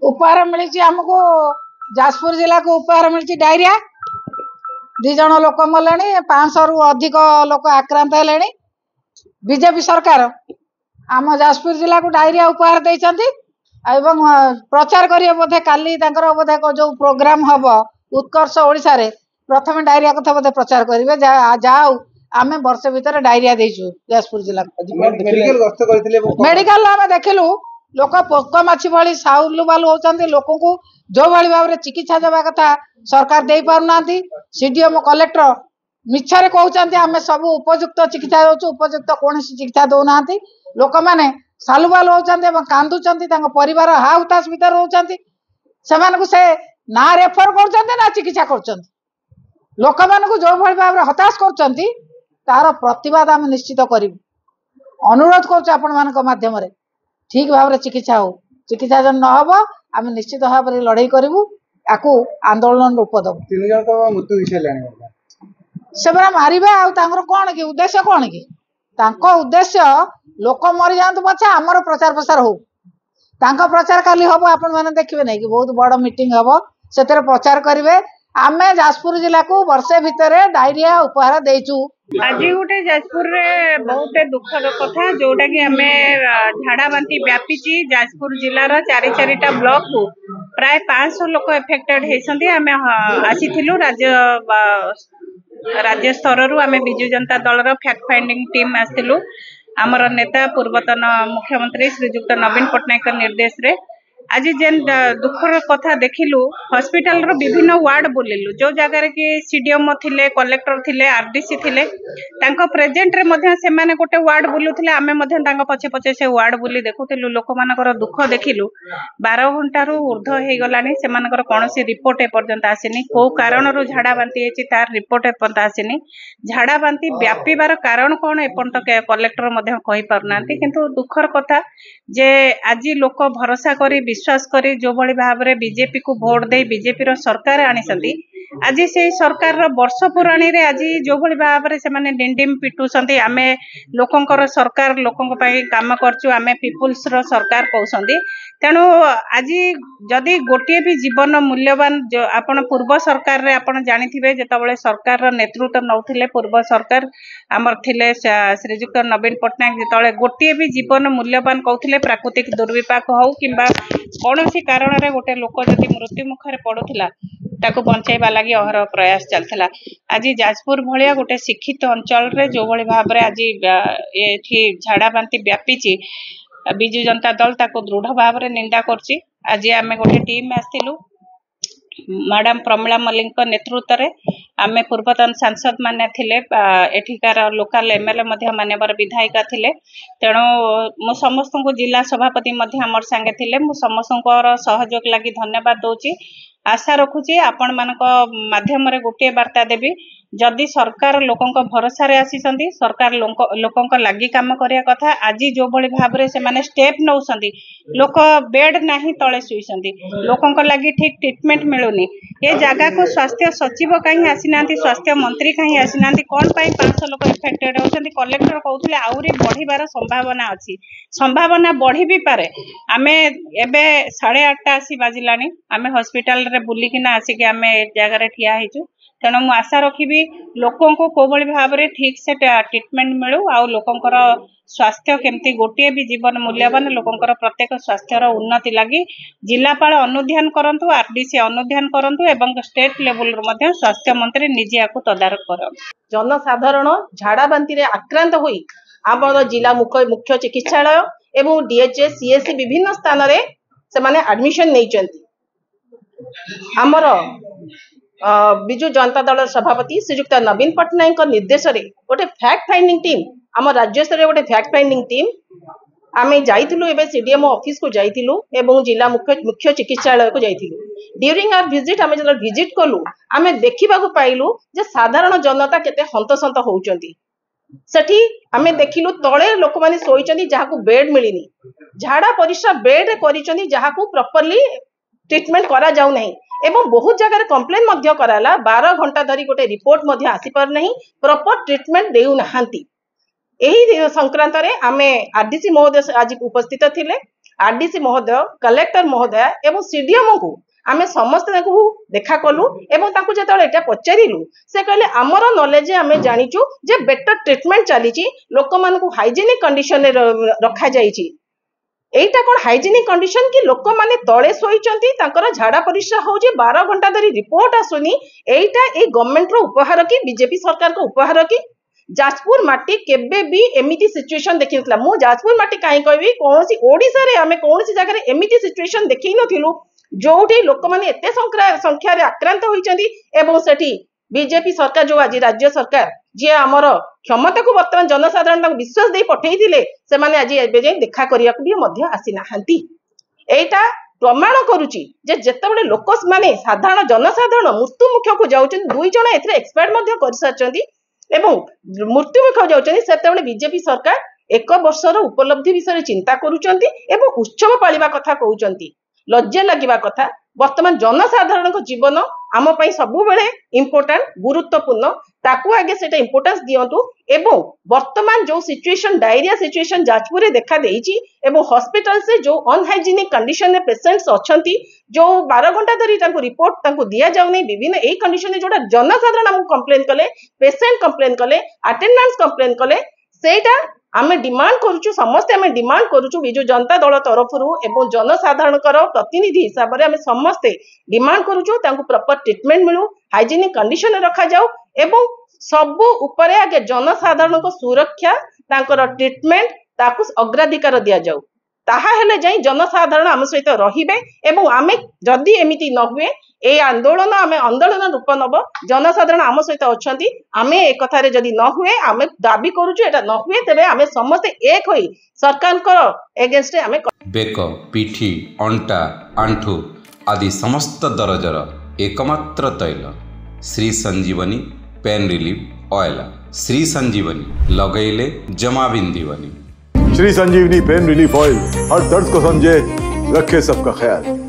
उपहार मिली आमको जाजपुर जिला को उपहार मिली डायरिया 2 जन लोक मले 500 रु अधिक लोक आक्रांत हेले बीजेपी सरकार आम जाजपुर जिला को डायरिया उपहार देती एवं प्रचार करिए बोधे काली बोधे जो प्रोग्राम हम उत्कर्ष ओडिशा रे प्रथम डायरिया कथा बोधे प्रचार करेंगे जाऊ आम वर्ष भितर डायरिया देचु जाजपुर जिला मेडिकल आम देखिलु लोक पोक माछी भाई साउलु बालू होती लोक को जो भाई भाव में चिकित्सा देवा कथा सरकार दे पारना सीडीएम कलेक्टर मिछरे कहते आम सब उपयुक्त चिकित्सा दौर उपयुक्त कौन चिकित्सा दौना लोक मैंने सालुबालु होती कांदुंट परिवार हा हुताश भर रोचान से ना रेफर कर चिकित्सा कर लोक मान जो भाई भाव में हताश कर तार प्रतिवाद आम निश्चित करूँ अनुरोध करध्यम ठीक भाव में चिकित्सा हो चिकित्सा जब न हम आम निश्चित भाव में लड़ाई करूँ या आंदोलन रूप दबू से मारे कौन कि उद्देश्य कौन कि उद्देश्य लोक मरी जातु पछे आमर प्रचार प्रसार हो प्रचार काली हम आपण मैंने देखिए नहीं कि बहुत बड़ मीटिंग हम से प्रचार करेंगे आम जाजपुर जिला को वर्षे भितर डायरिया उपहार देचु। आज गोटे जाजपुर रे बहुत दुखद कथा जोटा कि आम झाड़ा बांती व्यापी जाजपुर जिलार 4-4टा ब्लॉक को प्राय 500 लोक एफेक्टेड होती आम आसी राज्य स्तर रु आम Biju Janata Dal fact finding team आसलु आमर नेता पूर्वतन मुख्यमंत्री श्रीजुक्त नवीन पट्टनायक निर्देश रे आज जेन दुखर कथा देखिलु हॉस्पिटल रो विभिन्न वार्ड बुलिलु जो जगह कि सीडीएम थिले कलेक्टर थिले आरडीसी थिले तांको प्रेजेंट रे मध्य से माने गोटे वार्ड बुलुथिले आमे मध्य तांको पछे पछे से वार्ड बुली देखुथिलु लोक मानकर दुख देखिलु 12 घंटा रु ऊर्ध हे गलानी से मानकर कोनोसी रिपोर्ट ए पर्यंत आसीनी को कारण रो झाड़ा बांती हेची तार रिपोर्ट ए पर्यंत आसीनी झाड़ा बांती व्यापीबार कारण कोन ए पर्यंत कलेक्टर मध्य कहि पारनांती किंतु दुखर कथा जे आज लोक भरोसा करी विश्वास करी जो भली भाव में बीजेपी को भोट दे बीजेपी रो सरकार आनी आज से सरकार रो वर्ष पुराणी रे आज जो भली भाव में से माने डिंडिम पिटुसंती आमे लोकंकर सरकार लोकंक पई काम करछु आमे पीपुल्स रो सरकार कहउसंती तेणु आज जदि गोटे भी जीवन मूल्यवान जो आपण पूर्व सरकार रे आपण जानिथिबे जेतबेले सरकार रो नेतृत्व नउथिले पूर्व सरकार आमर थिले श्रीजुक्त नवीन पट्टनायक जेतबेले गोटे भी जीवन मूल्यवान कहउथिले प्राकृतिक दुर्विपाक हो किंबा कौनसी कारण रे गोटे लोक जदि मृत्यु मुखरे पड़ुथिला ताको बंचाइबा लागि अहर प्रयास चलथिला आज जाजपुर भलिया गोटे शिक्षित अंचल रे जो भली भाव रे आज एठी झाड़ा बांती व्यापीची विजु जनता दल ताको दृढ़ भाव में निंदा करछि आज आमे गोटे टीम आस्तिलु मैडम प्रमिला मल्लिक नेतृत्व रे आमे पूर्वतन सांसद माने थिले एठिकार लोकल एमएलए मध्य मान्यवर विधायिका थिले तेणु मु समस्त को जिला सभापति मध्य हमर संगे थिले मु समस्त सहयोग लागि धन्यवाद दोची आशा रखुची आपण मानक माध्यम रे गोटे वार्ता देबी जदि सरकार लोकंक भरोसा रे आसीसंती सरकार लोकंक लागि काम करिया कथा आज जो भली भाव रे से माने स्टेप नउसंती लोक बेड नाही तळे सुइसंती लोकंक लागि ठीक ट्रीटमेंट मिलुनी ए जागा को स्वास्थ्य सचिव कहीं आसीनांती स्वास्थ्य मंत्री कहीं आसीनांती कोन पई 500 लोक इफेक्टेड होसंती कलेक्टर कहउतले आउरी बढ़िबार संभावना अछि संभावना बढ़ी भी पारे आमे एबे 8:30 आसी बाजिलानी आमे हॉस्पिटल रे बुली किना आसी के आमे जागा रे ठिया हिचु तेणु मु आशा रखी लोकों को भली भाव में ठीक से ट्रीटमेंट मिलू आउ लोकंकर स्वास्थ्य केमती गोटे भी जीवन मूल्यवान लोकंकर प्रत्येक स्वास्थ्यर उन्नति लगी जिलापाल अनुध्यान करंतु आरडीसी अनुध्यान करंतु एवं स्टेट लेवल रो स्वास्थ्य मंत्री निजे याकू तदारक करंतु जनसाधारण झाड़ा बांती रे आक्रांत होई आम जिला मुख्य चिकित्सालय एवं डीएचएस सीएससी विभिन्न स्थान रे से माने एडमिशन नैचंती आमर विजु जनता दल सभापति श्रीजुक्त नवीन पट्टनायक निर्देश रे गोटे फैक्ट फाइंडिंग टीम आम राज्य स्तर गोटे फैक्ट फाइंडिंग टीम आमे जाइथिलु एबे सीडीएम ऑफिस को जाइथिलु एवं जिला मुख्य चिकित्सालय को जाइथिलु ड्यूरिंग आवर विजिट आमे जब विजिट कलु आमे देखिबा को पाइलु जे साधारण जनता केते हंतसंत होउचंती सेठी आमे देखिलु तळे लोक माने सोइचंती जहा को बेड मिलिनी झाड़ा परिश्रा बेड करिचंती जहा को प्रॉपर्ली ट्रीटमेंट करा जाउ नहीं एवं बहुत जगह कंप्लेन मध्य कराला 12 घंटा धरी गोटे रिपोर्ट मध्य आसी पार नहीं प्रॉपर ट्रीटमेंट देउ नहांती एही संक्रांत रे आमे आरडीसी महोदय आज उपस्थित थिले आरडीसी महोदय कलेक्टर महोदय एवं सीडीएम को आमे समस्त देखा कलु एवं जो पचारू से कहले आमर नॉलेज आमे जानिचु जे बेटर ट्रीटमेंट चली लोक मान हाइजेनिक कंडीशन रखा जाइछि। एटा कोन हाइजेनिक कंडीशन कि लोक माने तळे सोईचंती तांकर झाड़ा परिश्रा होउची 12 घंटा धरी रिपोर्ट आसुनी। एटा ए गवर्नमेंट रो उपहार कि बीजेपी सरकार को उपहार कि जाजपुर माटी केबे भी एमिति सिचुएशन देखि नथला। मु जाजपुर माटी काई कहबी कोनोसी ओडिसा रे आमे कोनोसी जगह रे एमिति सिचुएशन देखि नथिलु जोठी लोक माने एते संख्या रे आक्रांत होइचंती एवं सेठी बीजेपी सरकार जो आज राज्य सरकार जे आमर क्षमता को वर्तमान जनसाधारण विश्वास दे पठेइथिले से माने आज एबे जे देखा करिया भी मध्य आसी नाहंती। एटा प्रमाण करूची जे जेतेबेले लोक माने साधारण जनसाधारण मृत्युमुख को जाउचन 2 जण एथरे एक्सपर्ट मध्य कर साचंती एवं मृत्युमुख जाउचन सेतेबेले बीजेपी सरकार 1 वर्षर उपलब्धि विषय चिंता करूचंती एवं उत्सव पालिबा कथा कहउचंती। लज्जा लगिबा कथा वर्तमान जनसाधारण जीवन आम पई सबु बेले इम्पोर्टेंट गुरुत्वपूर्ण ताकू आगे सेटा इम्पोर्टेंस दियंतु एवं वर्तमान जो सिचुएशन डायरिया सिचुएशन जाजपुर रे देखा देइची एवं हॉस्पिटल से जो अनहाइजीनिक कंडीशन रे पेशेंट्स अछंती जो 12 घंटा धरी तांको रिपोर्ट तांको दिया जाउनी विभिन्न ए कंडीशन रे जोटा जनसाधारण हम कंप्लेन कले पेशेंट कंप्लेन कले अटेंडेंस कंप्लेन कले सेटा आमे डिमांड करूछु समस्त आमे डिमांड करूछु बिजु जनता दल तरफरु एवं जनसाधारण प्रतिनिधि हिसाब रे आमे समस्त डिमांड करूछु तांको प्रॉपर ट्रीटमेंट मिलु हाइजीनिक कंडीशन रखा जाऊ एवं सबु उपरे आगे जनसाधारण को सुरक्षा तांकर ट्रीटमेंट ताकू अग्राधिकार दिया जाऊ ताहा हेले जाई जनसाधारण आम सहित रहिबे एवं आमे जदि एमिति न हुए ए आंदोलन आमे आंदोलन रूप नब जनसाधारण आम सहित अछंती आमे ए कथारे जदि न हुए आमे दाबी करूछु एटा न हुए तबे आमे समस्त एक होई सरकार को एगेंस्ट आमे बेक पिठी अंटा आंठू आदि समस्त दरजर एकमात्र तैल श्री संजीवनी पेन रिलीफ ऑयल। श्री संजीवनी लगैले जमा बिंदीवनी। श्री संजीवनी पेन रिलीफ ऑयल हर दर्द को समझे रखे सबका ख्याल।